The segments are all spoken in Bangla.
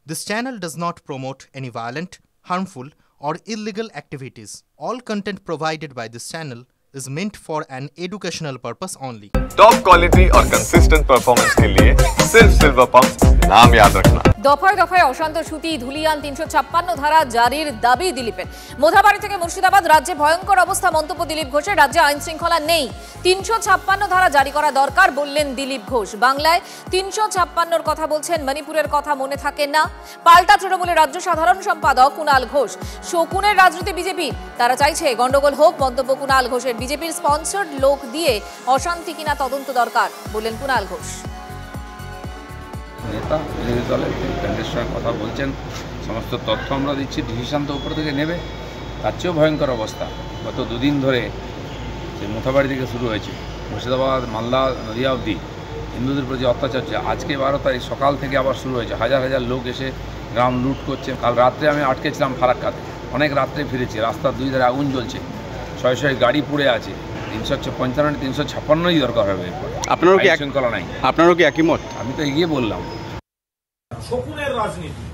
This channel does not promote any violent, harmful, or illegal activities. All content provided by this channel is meant for an educational purpose only. Top quality और कंसिस्टेंट परफॉर्मेंस के लिए सिर्फ सिल्वर पंप नाम याद रखना। দফায় দফায় অশান্ত ছুটি ধুলিয়ান ৩৫৬ ধারা জারির দাবি দিলীপের। মোথাবাড়ি থেকে মুর্শিদাবাদ রাজ্যে ভয়ঙ্কর অবস্থা মন্তব্য দিলীপ ঘোষের। রাজ্যে আইন শৃঙ্খলা নেই, ৩৫৬ ধারা জারি করা দরকার বললেন দিলীপ ঘোষ। বাংলায় ৩৫৬র কথা বলছেন, মণিপুরের কথা মনে থাকে না। পাল্টা তৃণমূলের রাজ্য সাধারণ সম্পাদক কুণাল ঘোষ। শকুনের রাজনীতি বিজেপি, তারা চাইছে গন্ডগোল হোক। মন্তব্য কুণাল ঘোষের। বিজেপির স্পন্সর্ড লোক দিয়ে অশান্তি কিনা তদন্ত দরকার বললেন কুণাল ঘোষ। নেতা বিরোধী দলের কেন্দ্রের সঙ্গে কথা বলছেন, সমস্ত তথ্য আমরা দিচ্ছি, ডিসিশন তো উপর থেকে নেবে। তার চেয়েও ভয়ঙ্কর অবস্থা গত দুদিন ধরে যে মোথাবাড়ি থেকে শুরু হয়েছে, মুর্শিদাবাদ মালদা নদিয়া অবধি হিন্দুদের প্রতি অত্যাচার হচ্ছে। আজকে 12 তারিখ সকাল থেকে আবার শুরু হয়েছে, হাজার হাজার লোক এসে গ্রাম লুট করছে। কাল রাত্রে আমি আটকেছিলাম ফারাক্কাতে, অনেক রাত্রে ফিরেছি, রাস্তার দুই ধারে আগুন জ্বলছে, শয়ে শয়ে গাড়ি পুড়ে আছে। ৩৫৫ ৩৫৬ই দরকার হবে। আপনারও কি শৃঙ্খলা নাই? আপনারও কি একই মত? আমি তো এগিয়ে বললাম শকুনের রাজনীতি,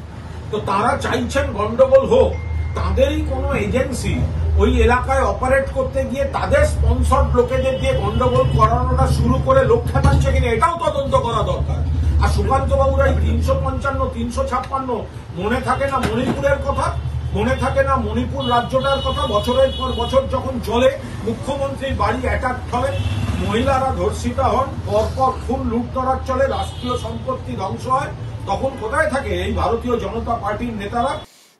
তো তারা চাইছেন গন্ডগোল হোক। তাদেরই কোনো এজেন্সি ওই এলাকায় অপারেট করতে গিয়ে তাদের স্পন্সর্ড লোকেদের দিয়ে গন্ডগোল করানোটা শুরু করে লোক খেপাচ্ছে কিনা এটাও তদন্ত করা দরকার। আর সুকান্ত বাবুরা এই ৩৫৫ ৩৫৬ মনে থাকে না মণিপুরের কথা, মনে থাকে না মণিপুর রাজ্যটার কথা। বছরের পর বছর যখন চলে, মুখ্যমন্ত্রীর বাড়ি অ্যাটাক হবে, মহিলারা ধর্ষিতা হন, পরপর খুন লুটতরাজ চলে, রাষ্ট্রীয় সম্পত্তি ধ্বংস হয়, তখন কোথায় থাকে এই ভারতীয় জনতা পার্টির নেতারা?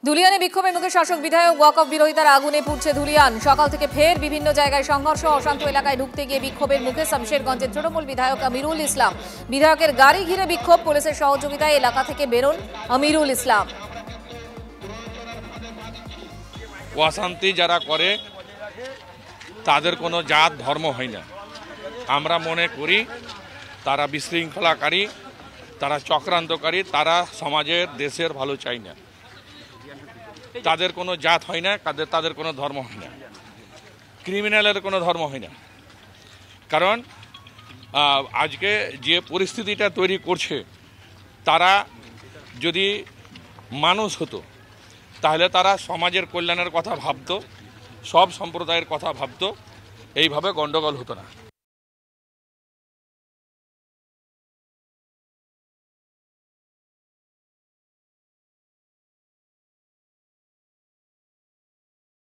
ধুলিয়ানে বিক্ষোভের মুখে শাসক বিধায়ক। ওয়াকফ বিরোধিতার আগুনে পুড়ছে ধুলিয়ান। সকাল থেকে ফের বিভিন্ন জায়গায় সংঘর্ষ। অশান্ত এলাকায় ঢুকতে গিয়ে বিক্ষোভের মুখে শামশেরগঞ্জের তৃণমূল বিধায়ক আমিরুল ইসলাম। বিধায়কের গাড়ি ঘিরে বিক্ষোভ। পুলিশের সহযোগিতায় এলাকা থেকে বেরোন আমিরুল ইসলাম। অশান্তি যারা করে তাদের কোনো জাত ধর্ম হয় না। আমরা মনে করি তারা বিশৃঙ্খলাকারী, তারা চক্রান্তকারী, তারা সমাজের দেশের ভালো চায় না। তাদের কোনো জাত হয় না, তাদের কোনো ধর্ম হয় না, ক্রিমিনালের কোনো ধর্ম হয় না। কারণ আজকে যে পরিস্থিতিটা তৈরি করছে, তারা যদি মানুষ হতো তাহলে তারা সমাজের কল্যাণের কথা ভাবতো, সব সম্প্রদায়ের কথা ভাবতো, এইভাবে গণ্ডগোল হতো না।